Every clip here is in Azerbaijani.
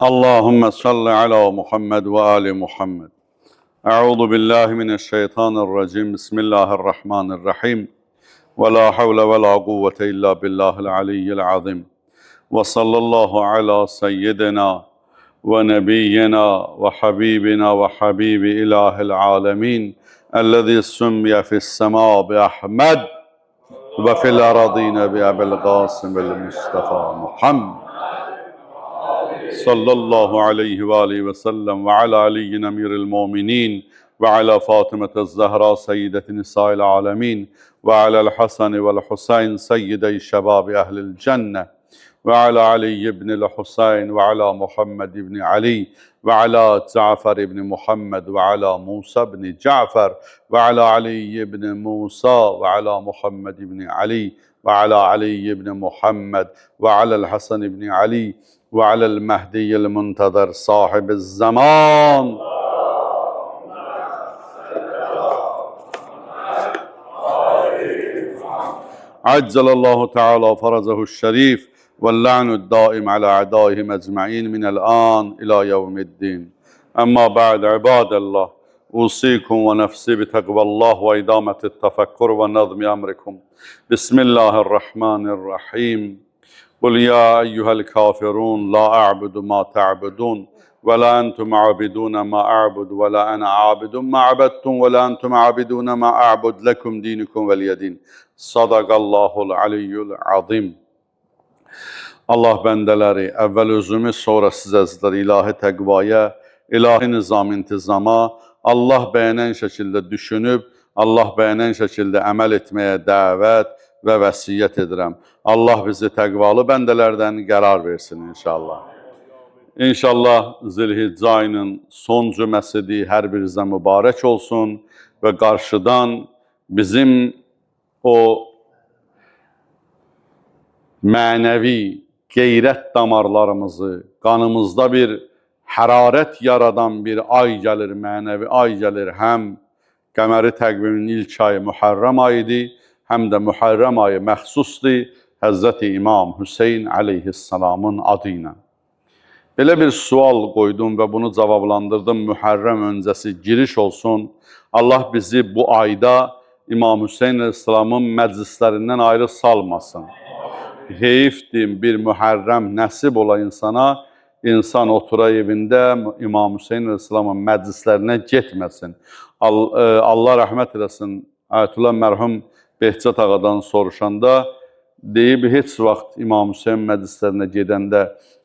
اللهم صل على محمد وآل محمد. أعوذ بالله من الشيطان الرجيم. بسم الله الرحمن الرحيم. ولا حول ولا قوة إلا بالله العلي العظيم. وصلى الله على سيدنا ونبينا وحبيبنا وحبيب إله العالمين الذي سمي في السماء بأحمد وفي الأراضين بأبي القاسم المصطفى محمد صلى الله عليه وآله وسلم وعلى علي أمير المؤمنين وعلى فاطمة الزهراء سيدة نساء العالمين وعلى الحسن والحسين سيدي شباب أهل الجنة وعلى علي بن الحسين وعلى محمد بن علي وعلى جعفر بن محمد وعلى موسى بن جعفر وعلى علي بن موسى وعلى محمد بن علي وعلى علي بن محمد وعلى الحسن بن علي وعلى المهدي المنتظر صاحب الزمان عجل الله تعالى فرجه الشريف واللعن الدائم على أعدائهم أجمعين من الآن إلى يوم الدين. أما بعد عباد الله، أوصيكم ونفسي بتقوى الله وإدامة التفكر ونظم أمركم. بسم الله الرحمن الرحيم. قل يا أيها الكافرون لا أعبد ما تعبدون ولا أنتم عابدون ما أعبد ولا أنا عابد ما عبدتم ولا أنتم عابدون ما أعبد لكم دينكم ولي دين. Sadaqallahul aliyyul azim. Allah bəndələri, əvvəl özümüz, sonra siz əzizlər ilahi təqvaya, ilahi nizam intizama, Allah bəyənən şəkildə düşünüb, Allah bəyənən şəkildə əməl etməyə dəvət və vəsiyyət edirəm. Allah bizi təqvalı bəndələrdən qərar versin inşallah. İnşallah Zilhiccə ayının son cüməsidir, hər birinizə mübarək olsun və qarşıdan bizim o mənəvi qeyrət damarlarımızı, qanımızda bir hərarət yaradan bir ay gəlir, mənəvi ay gəlir. Həm qəməri təqvimin ilk ayı Muharrəm ayıdır, həm də Muharrəm ayı məxsusdur Həzrəti İmam Hüseyin əleyhissalamın adı ilə. Belə bir sual qoydum və bunu cavablandırdım. Muharrəm öncəsi giriş olsun. Allah bizi bu ayda İmam Hüseyin əleyhissalamın məclislərindən ayrı salmasın. Heyifdir bir Muharrəm nəsib ola insana, insan otura evində İmam Hüseyin əleyhissalamın məclislərinə getməsin. Allah rəhmət eləsin. Ayətullah mərhum Behçət ağadan soruşanda deyib, heç vaxt İmam Hüseyin məclislərinə gedəndə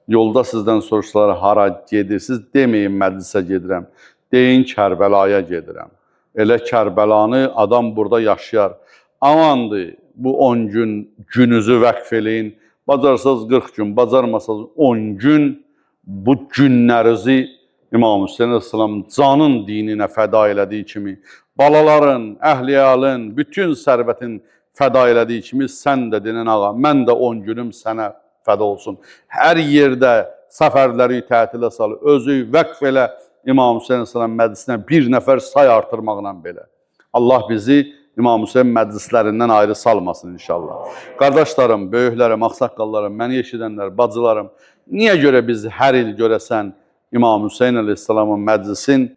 yolda sizdən soruşsalar hara gedirsiniz, deməyin məclisə gedirəm. Deyin Kərbəlaya gedirəm. Elə Kərbəlanı adam burada yaşayar. Amandır, bu 10 gün gününüzü vəqf eləyin. Bacarsanız 40 gün, bacarmasanız 10 gün bu günlərinizi İmam Hüseyin əleyhissalam canın dininə fəda elədiyi kimi, balaların, əhliyalın, bütün sərvətin fəda elədiyi kimi sən də denən ağa, mən də 10 günüm sənə fəda olsun. Hər yerdə səfərləri tətilə sal, özü vəqf elə İmam Hüseyin əleyhissalam məclisinə bir nəfər say artırmaqla belə. Allah bizi İmam Hüseyin məclislərindən ayrı salmasın inşallah. Qardaşlarım, böyüklərim, ağsaqqallarım, məni eşidənlər, bacılarım, niyə görə biz hər il görəsən İmam Hüseyin əleyhissalamın məclisin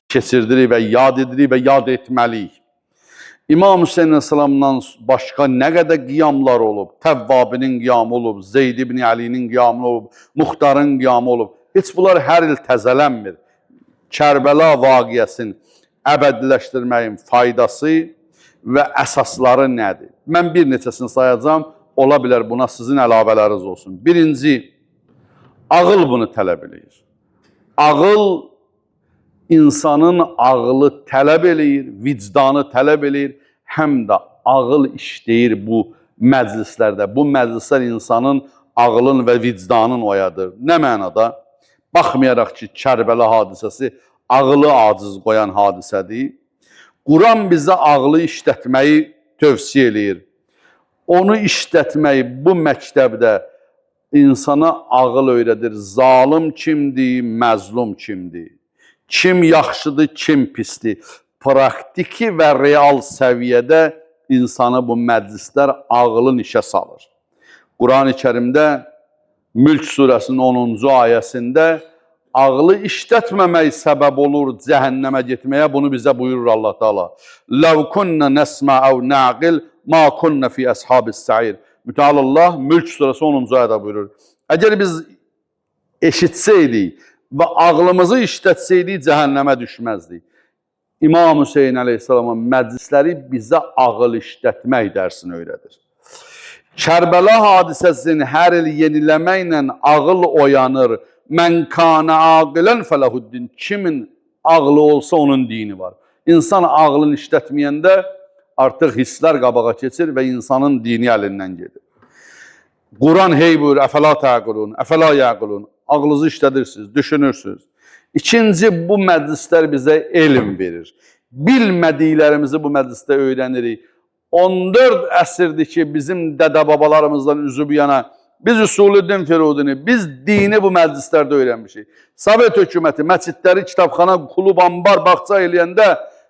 keçirdirik və yad edirik və yad etməliyik? İmam Hüseyin əleyhissalamdan başqa nə qədər qiyamlar olub, Təvvabinin qiyamı olub, Zeyd ibn Əlinin qiyamı olub, Muxtarın qiyamı olub. Heç bunlar hər il təzələnmir. Kərbəla vaqiəsini əbədiləşdirməyin faydası və əsasları nədir? Mən bir neçəsini sayacağım, ola bilər buna sizin əlavələriniz olsun. Birinci, ağıl bunu tələb eləyir. Ağıl, insanın ağlı tələb eləyir, vicdanı tələb eləyir, həm də ağıl işləyir bu məclislərdə. Bu məclislər insanın ağlın və vicdanın oyadır. Nə mənada? Baxmayaraq ki, Kərbəla hadisəsi ağlı aciz qoyan hadisədir. Quran bizə ağlı işlətməyi tövsiyə eləyir. Onu işlətməyi bu məktəbdə insana ağıl öyrədir. Zalim kimdir, məzlum kimdir? Kim yaxşıdır, kim pisdir? Praktiki və real səviyyədə insanı bu məclislər ağlın işə salır. Quran-ı Kərimdə Mülk surəsinin 10-cu ayəsində ağlı işlətməmək səbəb olur cəhənnəmə getməyə. Bunu bizə buyurur Allah Taala. Ləv kunna nəsma'u naqil ma kunna fi ashabis sa'ir. Mütəal Allah Mülk surəsi 10-cu ayədə buyurur. Əgər biz eşitsəydik və ağlımızı işlətsəydik cəhənnəmə düşməzdik. İmam Hüseyin əleyhissalamın məclisləri bizə ağıl işlətmək dərsini öyrədir. Kərbəla hadisəsini hər il yeniləməklə ağıl oyanır. Mən kana aqilən fələhuddin. Kimin ağlı olsa onun dini var. İnsan ağlını işlətməyəndə artıq hisslər qabağa keçir və insanın dini əlindən gedir. Quran hey buyur, əfəla təqilun, əfəla yəqilun. Ağlınızı işlədirsiniz, düşünürsünüz. İkinci, bu məclislər bizə elm verir. Bilmədiklərimizi bu məclisdə öyrənirik. 14 əsrdir ki, bizim dədə-babalarımızdan üzü bu yana biz Üsuluddin Firudini, biz dini bu məclislərdə öyrənmişik. Sovet hökuməti, məscidləri, kitabxana, klub, ambar, bağça eləyəndə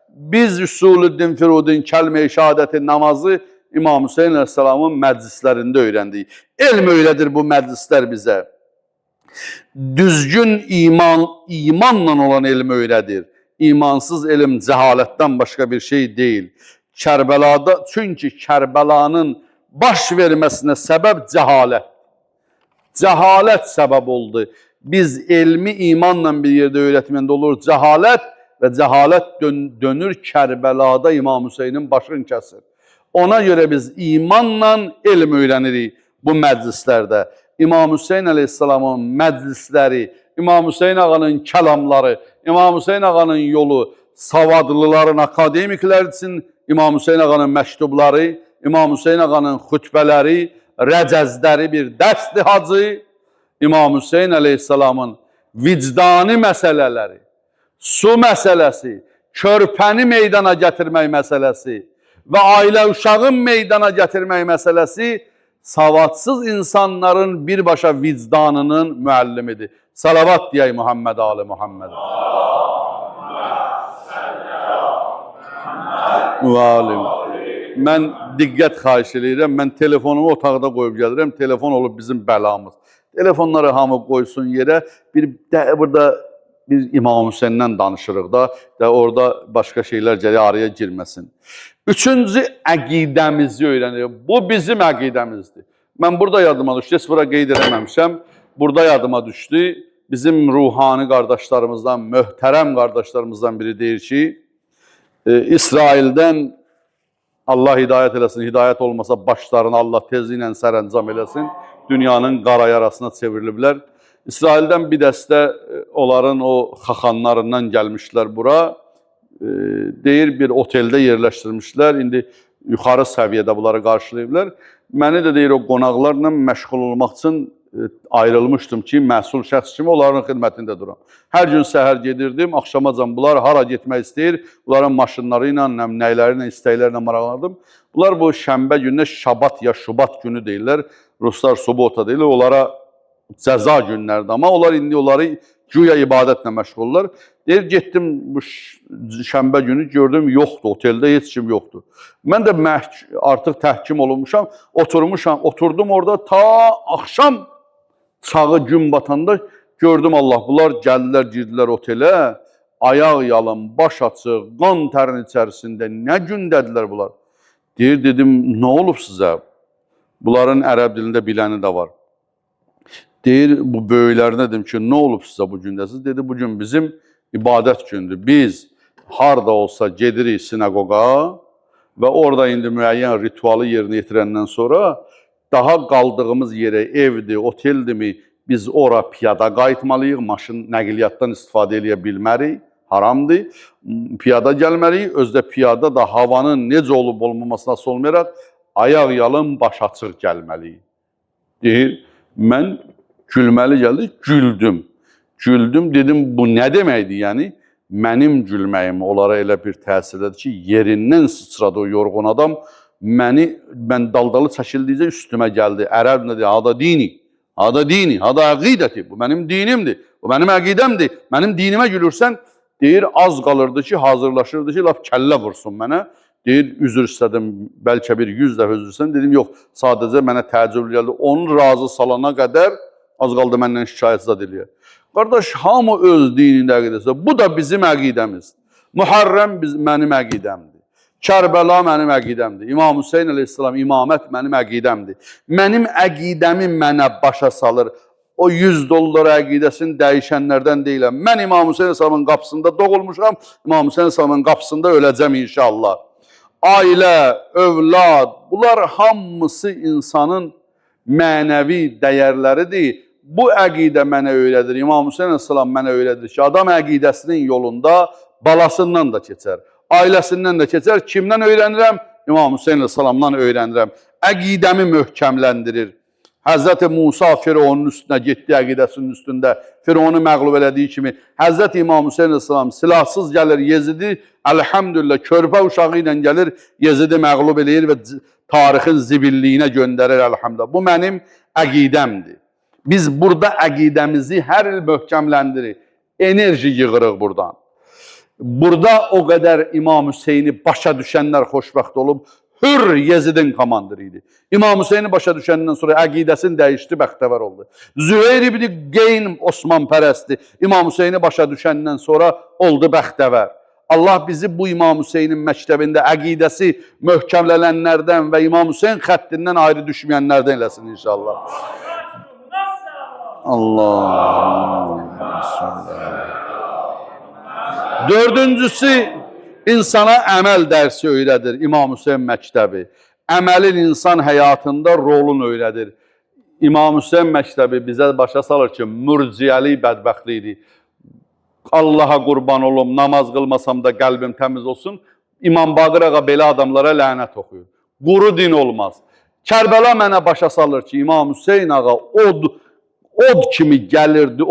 biz Üsuluddin Firudin kəlmə-i şəhadəti namazı İmam Hüseyin əleyhissalamın məclislərində öyrəndik. Elm öyrədir bu məclislər bizə. Düzgün imanla olan elm öyrədir. İmansız elm cəhalətdən başqa bir şey deyil. Kərbəlada, çünki Kərbəlanın baş verməsinə səbəb cəhalət. Cəhalət səbəb oldu. Biz elmi imanla bir yerdə öyrətməyəndə olur cəhalət və cəhalət dönür Kərbəlada İmam Hüseynin başını kəsir. Ona görə biz imanla elm öyrənirik bu məclislərdə. İmam Hüseyin əleyhissalamın məclisləri, İmam Hüseyin ağanın kəlamları, İmam Hüseyin ağanın yolu, savadlıların, akademiklər üçün İmam Hüseyin ağanın məktubları, İmam Hüseyin ağanın xütbələri, rəcəzləri bir dərsdir hacı. İmam Hüseyin əleyhissalamın vicdani məsələləri, su məsələsi, körpəni meydana gətirmək məsələsi və ailə uşağın meydana gətirmək məsələsi savadsız insanların birbaşa vicdanının müəllimidir. Salavat deyək Muhammed Ali Muhammed. Mən diqqət xahiş edirəm. Mən telefonumu otaqda qoyub gəlirəm. Telefon olub bizim bəlamız. Telefonları hamı qoysun yerə. Burada bir İmam Hüseyndən danışırıq da. Orada başqa şeylər gəlir, araya girməsin. Üçüncü, əqidəmizi öyrənirik. Bu bizim əqidəmizdir. Mən burada yadıma düşdü, heç bura qeyd eləməmişəm. Burada yadıma düşdü. Bizim ruhani qardaşlarımızdan, möhtərəm qardaşlarımızdan biri deyir ki, İsraildən Allah hidayət eləsin, hidayət olmasa başlarını Allah tezliklə sərəncam eləsin, dünyanın qara yarasına çevriliblər. İsraildən bir dəstə onların o xaxanlarından gəlmişlər bura. Deyir, bir oteldə yerləşdirmişlər. İndi yuxarı səviyyədə bunları qarşılayıblar. Məni də deyir, o qonaqlarla məşğul olmaq üçün ayrılmışdım ki, məsul şəxs kimi onların xidmətində duram. Hər gün səhər gedirdim, axşamacan bunlar hara getmək istəyir, bunların maşınları ilə, nəyləri ilə, istəklərlə maraqlanırdım. Bunlar bu şənbə gününə şabat ya şubat günü deyirlər, Ruslar subota deyirlər, onlara cəza günlərdir. Amma onlar indi onları güya ibadətlə məşğullar. Deyir, getdim bu şənbə günü, gördüm, yoxdur, oteldə heç kim yoxdur. Mən də artıq təhkim olunmuşam, oturdum orada ta axşam çağı gün batanda gördüm Allah, bunlar gəldilər, girdilər otelə, ayaq yalın, baş açıq, qan tərin içərisində, nə gündədirlər bunlar? Deyir, dedim, nə olub sizə? Bunların ərəb dilində biləni də var. Deyir, bu böyüklərinə dedim ki, nə olub sizə bu gündəsiz? Dedi, bugün bizim ibadət gündür. Biz harda olsa gedirik sinagoqa və orada indi müəyyən ritualı yerinə yetirəndən sonra daha qaldığımız yerə evdir, oteldirmi, biz ora piyada qayıtmalıyıq, maşın nəqliyyatdan istifadə edə bilmərik, haramdır. Piyada gəlməliyik, özdə piyada da havanın necə olub olmamasına asılı olmayaraq ayaq yalın, baş açıq gəlməliyik. Deyir, mən gülməli gəldi, güldüm. Güldüm, dedim, bu nə deməkdir? Yəni, mənim gülməyim onlara elə bir təsirlədir ki, yerindən sıçradı o yorğun adam, mən daldalı çəkildikcə üstümə gəldi. Ərəb nə deyir? Hada dini, hada dini, hada əqidəti. Bu mənim dinimdir, bu mənim əqidəmdir. Mənim dinimə gülürsən, deyir, az qalırdı ki, hazırlaşırdı ki, laf kəllə vursun mənə. Deyir, üzr istədim, bəlkə bir 100 dəfə üzr istədim. Dedim, yox, sadəcə mənə təəccüblü gəldi. Onu razı salana qədər Az qaldı məndən şikayət zad eləyər. Qardaş, hamı öz dinində əqidəsi. Bu da bizim əqidəmiz. Muharrəm mənim əqidəmdir. Kərbəla mənim əqidəmdir. İmam Hüseyin əleyhissalam, imamət mənim əqidəmdir. Mənim əqidəmi mənə başa salır. O 100 dollar əqidəsini dəyişənlərdən deyiləm. Mən İmam Hüseyin əleyhissalamın qapısında doğulmuşam, İmam Hüseyin əleyhissalamın qapısında öləcəm inşallah. Ailə, övlad, bunlar hamısı insanın mənəvi dəyərləridir. Bu əqidə mənə öyrədir. İmam Hüseyin əleyhissalam mənə öyrədir ki, adam əqidəsinin yolunda balasından da keçər, ailəsindən də keçər. Kimdən öyrənirəm? İmam Hüseyin əleyhissalamdan öyrənirəm. Əqidəmi möhkəmləndirir. Həzrəti Musa Firavunun üstünə getdi, əqidəsinin üstündə Firavunu məğlub elədiyi kimi Həzrəti İmam Hüseyin əleyhissalam silahsız gəlir Yezidi, əlhamdülillah körpə uşağı ilə gəlir Yezidi məğlub eləyir və tarixin zibilliyinə göndərir, əlhamdülillah. Bu mənim əqidəmdir. Biz burada əqidəmizi hər il möhkəmləndirik, enerji yığırıq buradan. Burada o qədər İmam Hüseyni başa düşənlər xoşbəxt olub, Hür Yezidin komandiri idi. İmam Hüseyni başa düşəndən sonra əqidəsini dəyişdi, bəxtəvər oldu. Züheyr ibn Qeyn Osman pərəsti. İmam Hüseyni başa düşəndən sonra oldu bəxtəvər. Allah bizi bu İmam Hüseynin məktəbində əqidəsi möhkəmlənənlərdən və İmam Hüseyin xəttindən ayrı düşməyənlərdən eləsin inşallah. Allah. Dördüncüsü, insana əməl dərsi öyrədir İmam Hüseyin məktəbi. Əməlin insan həyatında rolunu öyrədir. İmam Hüseyin məktəbi bizə başa salır ki, mürciyəli bədbəxtlidir. Allaha qurban olum, namaz qılmasam da qəlbim təmiz olsun. İmam Baqir ağa belə adamlara lənət oxuyur. Quru din olmaz. Kərbəla mənə başa salır ki, İmam Hüseyin ağa od kimi gəlirdi,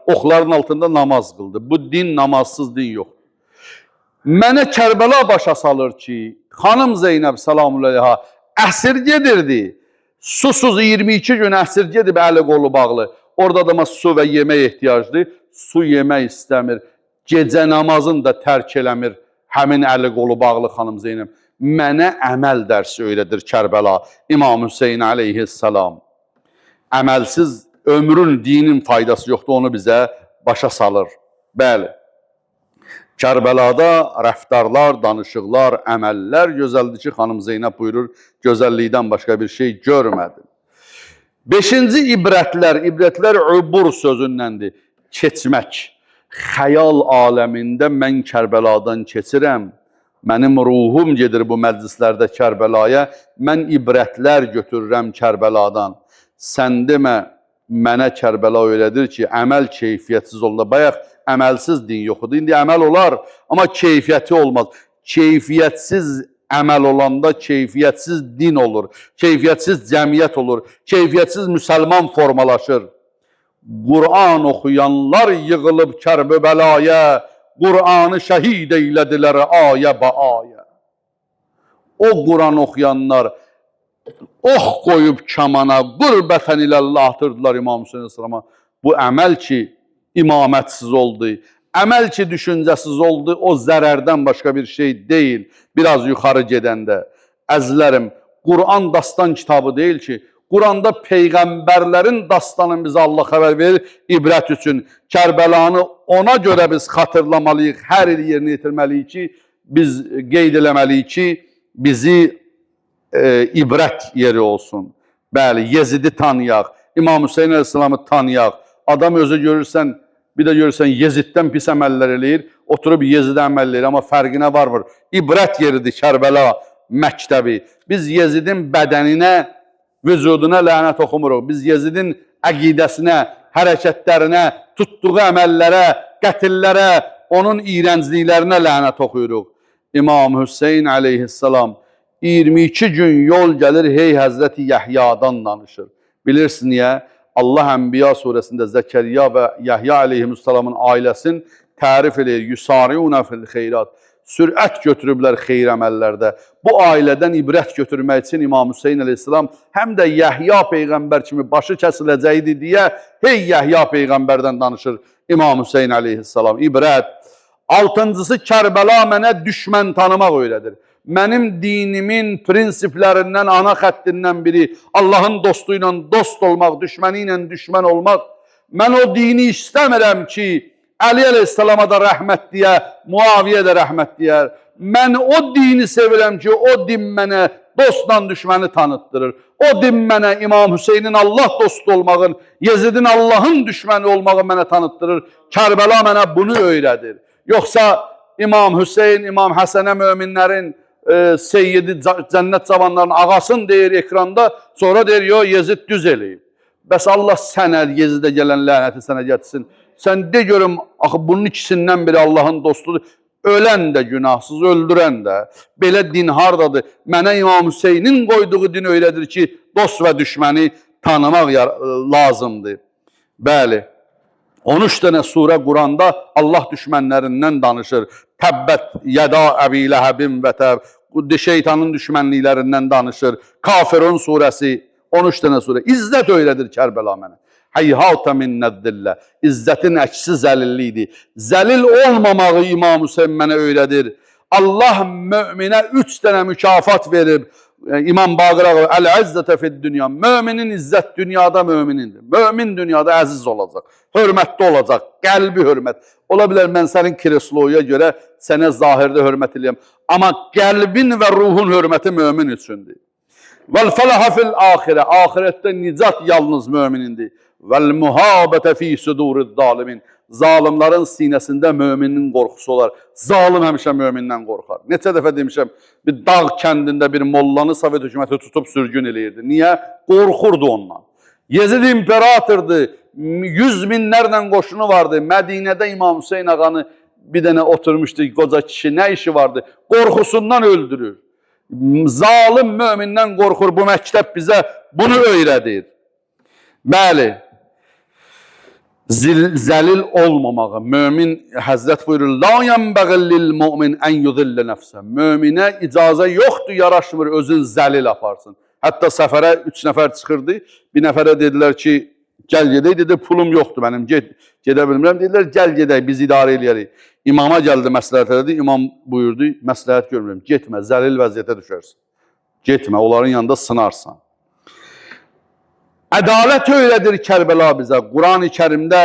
oxların altında namaz qıldı. Bu din namazsız din yox. Mənə Kərbəla başa salır ki, xanım Zeynəb salamüleyha əsir gedirdi. Susuz 22 gün əsir gedib, əli qolu bağlı. Orada adama su və yemək ehtiyacdır. Su yemək istəmir. Gecə namazını da tərk eləmir. Həmin əli qolu bağlı xanım Zeynəb. Mənə əməl dərsi öyrədir Kərbəla. İmam Hüseyin əleyhissalam. Əməlsiz ömrün, dinin faydası yoxdur, onu bizə başa salır. Bəli. Kərbəlada rəftarlar, danışıqlar, əməllər gözəldir ki, xanım Zeynəb buyurur, gözəllikdən başqa bir şey görmədim. Beşinci ibrətlər übur sözündəndir, keçmək. Xəyal aləmində mən Kərbəladan keçirəm, mənim ruhum gedir bu məclislərdə Kərbəlaya, mən ibrətlər götürürəm Kərbəladan. Sən demə, mənə Kərbəla öyrədir ki, əməl keyfiyyətsiz oldu. Bayaq, əməlsiz din yoxdur. İndi əməl olar, amma keyfiyyəti olmaz. Keyfiyyətsiz əməl olanda keyfiyyətsiz din olur, keyfiyyətsiz cəmiyyət olur, keyfiyyətsiz müsəlman formalaşır. Qur'an oxuyanlar yığılıb Kərbəlaya, Qur'anı şəhid eylədilər ayə bə ayə. O Qur'an oxuyanlar ox qoyub kamana, qürbətən iləllah atırdılar İmam Hüseyin əleyhissalama. Bu əməl ki, imamətsiz oldu, əməl ki, düşüncəsiz oldu, o zərərdən başqa bir şey deyil. Biraz yuxarı gedəndə. Əzizlərim, Qur'an dastan kitabı deyil ki, Qur'anda peyğəmbərlərin dastanını bizə Allah xəbər verir, ibrət üçün. Kərbəlanı ona görə biz xatırlamalıyıq, hər il yerinə yetirməliyik ki, biz qeyd eləməliyik ki, bizi ibrət yeri olsun. Bəli, Yezidi tanıyaq, İmam Hüseyin əleyhissalamı tanıyaq. Adam özü görürsən, bir də görürsən Yeziddən pis əməllər eləyir, oturub Yezidə əməl eləyir, amma fərqinə varmır. İbrət yeridir Kərbəla məktəbi. Biz Yezidin bədəninə, vücuduna lənət oxumuruq. Biz Yezidin əqidəsinə, hərəkətlərinə, tutduğu əməllərə, qətillərə, onun iyrəncliklərinə lənət oxuyuruq. İmam Hüseyin əleyhissalam 22 gün yol gəlir, hey Həzrəti Yəhyadan danışır. Bilirsiniz niyə? Allah Ənbiya surəsində Zəkəriyya və Yəhya əleyhissalamın ailəsini tərif edir. Yusariuna fil xeyrat. Sürət götürüblər xeyr əməllərdə. Bu ailədən ibrət götürmək üçün İmam Hüseyin əleyhissalam həm də Yəhya peyğəmbər kimi başı kəsiləcəkdi deyə hey Yəhya peyğəmbərdən danışır İmam Hüseyin əleyhissalam. İbrət. Altıncısı, Kərbəla mənə düşmən tanımaq öyrədir. Mənim dinimin prinsiplərindən, ana xəttindən biri Allahın dostu ilə dost olmaq, düşməni ilə düşmən olmaq. Mən o dini istəmirəm ki, Əli əleyhissalama da rəhmət deyə, Muaviyə də rəhmət deyər. Mən o dini sevirəm ki, o din mənə dostla düşməni tanıtdırır. O din mənə İmam Hüseynin Allah dostu olmağın, Yezidin Allahın düşməni olmağı mənə tanıtdırır. Kərbəla mənə bunu öyrədir. Yoxsa İmam Hüseyin, İmam Həsənə möminlərin seyyidi, cənnət cavanların ağasını deyir ekranda, sonra deyir, yo, Yezid düz eləyib. Bəs Allah sənə, Yezidə gələn lənəti sənə gətirsin. Sən de görüm, axı bunun ikisindən biri Allahın dostudur. Ölən də günahsız, öldürən də. Belə din hardadır? Mənə İmam Hüseynin qoyduğu din öylədir ki, dost və düşməni tanımaq lazımdır. Bəli, 13 dənə surə Quranda Allah düşmənlərindən danışır. Təbbət yəda əbi ləhəbin və təb. Şeytanın düşmənliklərindən danışır. Kafirun surəsi, 13 dənə surə. İzzət öylədir Kərbəla mənə. Heyhata minnəddillə. İzzətin əksi zəlillidir. Zəlil olmamağı İmam Hüseyin mənə öyrədir. Allah möminə 3 dənə mükafat verir. İmam Baqir ağa, əl-əzzətə fid-dünya. Möminin izzət dünyada möminindir. Mömin dünyada əziz olacaq, hörmətli olacaq, qəlbi hörmət. Ola bilər mən sənin kresloya görə sənə zahirdə hörmət eləyəm. Amma qəlbin və ruhun hörməti mömin üçündür. Vəl-fələhə fil-axirə. Ahirətdə nicat yalnız möminindir. Vəl-muhabətə fi suduriz-zalimin. Zalimların sinəsində möminin qorxusu olar. Zalim həmişə mömindən qorxar. Neçə dəfə demişəm, bir dağ kəndində bir mollanı Sovet hökuməti tutub sürgün eləyirdi. Niyə? Qorxurdu ondan. Yezid imperatordur. 100 minlərlə qoşunu vardı. Mədinədə İmam Hüseyin ağanı bir dənə oturmuşdu. Qoca kişi nə işi vardı? Qorxusundan öldürür. Zalim mömindən qorxur. Bu məktəb bizə bunu öyrədir. Bəli. Zəlil olmamağı. Mömin, Həzrət buyurur, la yənbəğillil mümin ən yudillə nəfsə. Möminə icazə yoxdur, yaraşmır, özün zəlil aparsın. Hətta səfərə 3 nəfər çıxırdı. Bir nəfərə dedilər ki, gəl gedək, dedi, pulum yoxdur mənim, gedə bilmirəm. Dedilər, gəl gedək, biz idarə eləyərik. İmama gəldi, məsləhət elədi. İmam buyurdu, məsləhət görmürəm, getmə, zəlil vəziyyətə düşərsən. Getmə, onların yanında sınarsan. Ədalət öyrədir Kərbəla bizə. Quran-ı Kərimdə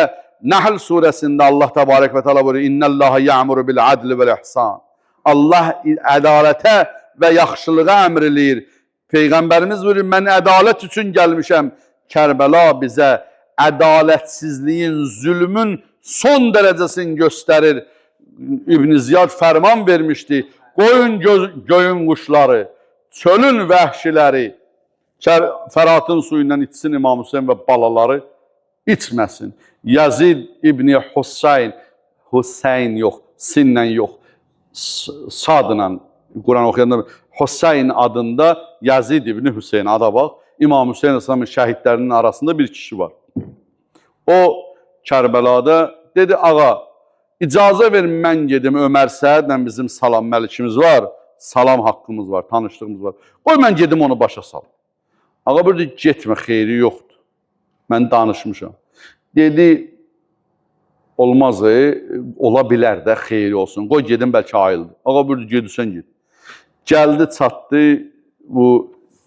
Nəhl surəsində Allah təbarək və təala buyurur, İnnəllaha ya'muru bil adli vel ihsan. Allah ədalətə və yaxşılığa əmr eləyir. Peyğəmbərimiz buyurur, mən ədalət üçün gəlmişəm. Kərbəla bizə ədalətsizliyin, zülmün son dərəcəsini göstərir. İbn Ziyad fərman vermişdi. Qoyun göyün quşları, çölün vəhşiləri, Fəratın suyundan içsin İmam Hüseyin və balaları içməsin. Yazid İbni Hüseyin, Hüseyin yox, sinlə yox, sadla Quran oxuyanda Hüseyin adında Yazid İbni Hüseyin adı bax. İmam Hüseyin Əsəmin şəhidlərinin arasında bir kişi var. O Kərbəlada dedi, ağa, icazə verin mən gedim, Ömər Səhədlə bizim salam məlikimiz var, salam haqqımız var, tanışlığımız var. Qoy mən gedim onu başa salım. Ağa buyurdu, getmə, xeyri yoxdur. Mən danışmışam. Dedi, olmaz, ola bilər də xeyri olsun. Qoy gedim, bəlkə ayıldı. Ağa buyurdu, gedirsən ged. Gəldi, çatdı, bu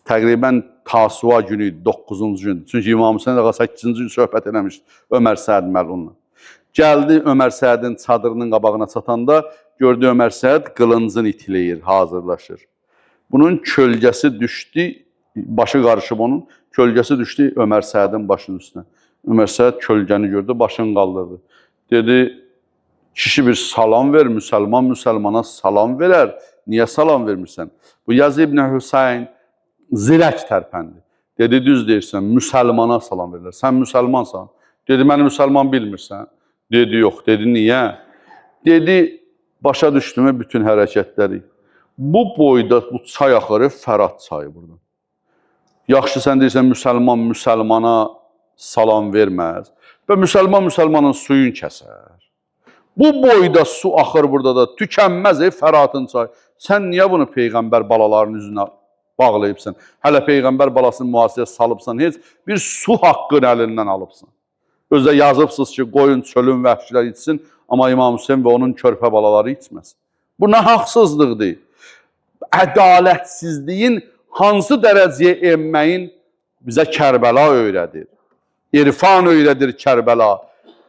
təqribən Tasuva günü idi, 9-cu gündür. Çünki İmam Hüseyin ağa 8-ci gün söhbət eləmişdi Ömər Səhəd məlunla. Gəldi, Ömər Səhədin çadırının qabağına çatanda gördü Ömər Səhəd qılıncını itiləyir, hazırlaşır. Bunun kölgəsi düşdü, başı qarışıb onun, kölgəsi düşdü Ömər Səhədin başının üstünə. Ömər Səhəd kölgəni gördü, başını qaldırdı. Dedi, kişi bir salam ver, müsəlmana salam verər. Niyə salam vermirsən? Bu Yazid İbn Hüseyin zirək tərpəndi. Dedi, düz deyirsən, müsəlmana salam verirlər. Sən müsəlmansan. Dedi, məni müsəlman bilmirsən. Dedi, yox. Dedi, niyə? Dedi, başa düşdümü bütün hərəkətləri. Bu boyda, bu çay axırı Fərat çayı burada. Yaxşı, sən deyirsən, müsəlmana salam verməz və müsəlmanın suyun kəsər. Bu boyda su axır burada da, tükənməz Fəratın çayı. Sən niyə bunu Peyğəmbər balalarının üzünə bağlayıbsan? Hələ Peyğəmbər balasını mühasirəyə salıbsan, heç bir su haqqını əlindən alıbsan. Özdə yazıbsınız ki, qoyun, çölün vəhşilər içsin, amma İmam Hüseyin və onun körpə balaları içməsin. Bu nə haqsızlıqdır? ədalətsizliyin hansı dərəcəyə enməyin bizə Kərbəla öyrədir. İrfan öyrədir Kərbəla.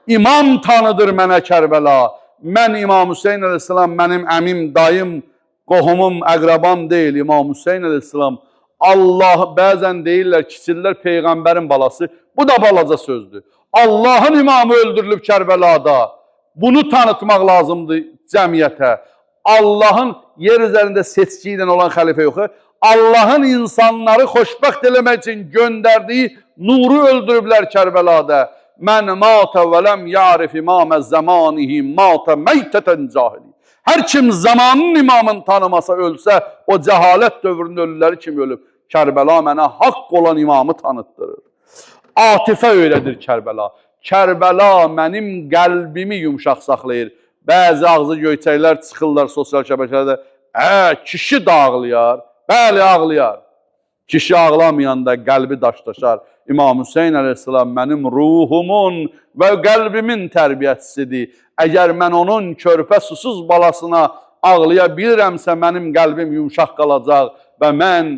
İmam tanıdır mənə Kərbəla. Mən İmam Hüseyin əleyhissalam, mənim əmim, dayım, qohumum, əqrabam deyil. İmam Hüseyin əleyhissalam Allah, bəzən deyirlər, kiçirlər Peyğəmbərin balası. Bu da balaca sözdür. Allahın imamı öldürülüb Kərbəlada. Bunu tanıtmaq lazımdır cəmiyyətə. Allahın yer üzərində seçki ilə olan xəlifə yox. Allahın insanları xoşbəxt eləmək üçün göndərdiyi nuru öldürüblər Kərbəlada. Mən matə və ləm ya'rif imamə zamanihi matə meytətən cahili. Hər kim zamanın imamını tanımasa ölsə, o cəhalət dövrünün ölüləri kimi ölüb. Kərbəla mənə haqq olan imamı tanıtdırır. Atifə öyrədir Kərbəla. Kərbəla mənim qəlbimi yumşaq saxlayır. Bəzi ağzı göyçəklər çıxırlar sosial şəbəkələrdə. Kişi də ağlayar. Bəli, ağlayar. Kişi ağlamayanda qəlbi daşdaşar. İmam Hüseyin əleyhissalam mənim ruhumun və qəlbimin tərbiyəçisidir. Əgər mən onun körpə susuz balasına ağlaya bilirəmsə, mənim qəlbim yumşaq qalacaq və mən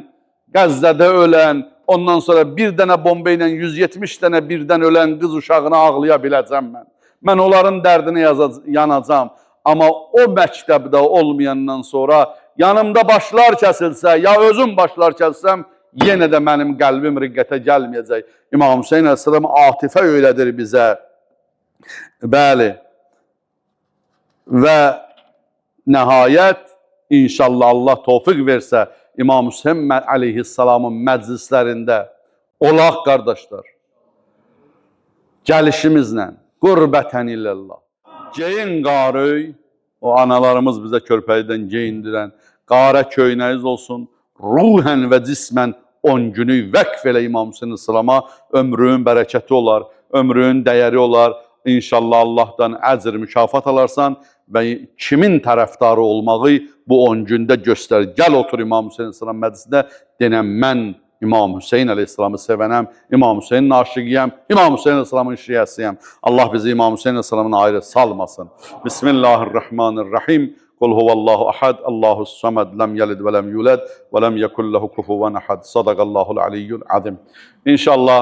Qəzzədə ölən, ondan sonra bir dənə bomba ilə 170 dənə birdən ölən qız uşağına ağlaya biləcəm mən. Mən onların dərdini yanacam. Amma o məktəbdə olmayandan sonra yanımda başlar kəsilsə, ya özüm başlar kəlsəm, yenə də mənim qəlbim riqqətə gəlməyəcək. İmam Hüseyin əleyhissalam atifə öyrədir bizə. Bəli. Və nəhayət, inşallah Allah tövfiq versə, İmam Hüseyin əleyhissalamın məclislərində olaq qardaşlar. Gəlişimizlə, qurbətən illallah. Geyin qaröy, o analarımız bizə körpəlikdən geyindirən, qarə köynəyiz olsun, ruhən və cismən 10 günü vəqf elə İmam Hüseyin əleyhissalama, ömrünün bərəkəti olar, ömrünün dəyəri olar. İnşallah Allahdan əcr mükafat alarsan və kimin tərəfdarı olmağı bu 10 gündə göstər. Gəl otur İmam Hüseyin əleyhissalam məclisində, denəm mən İmam Hüseyin əleyhissalamı sevənəm, İmam Hüseynin aşıqiyəm, İmam Hüseyin əleyhissalamın şiəsiyəm. Allah bizi İmam Hüseyin əleyhissalamın ayrı salmasın. Bismillahirrahmanirrahim. Qul huvallahu ahad, Allahus samad, lem yelid ve lem yulad ve lem yekun lehu kufuven ahad. Sadaqallahul aliyyul azim. İnşallah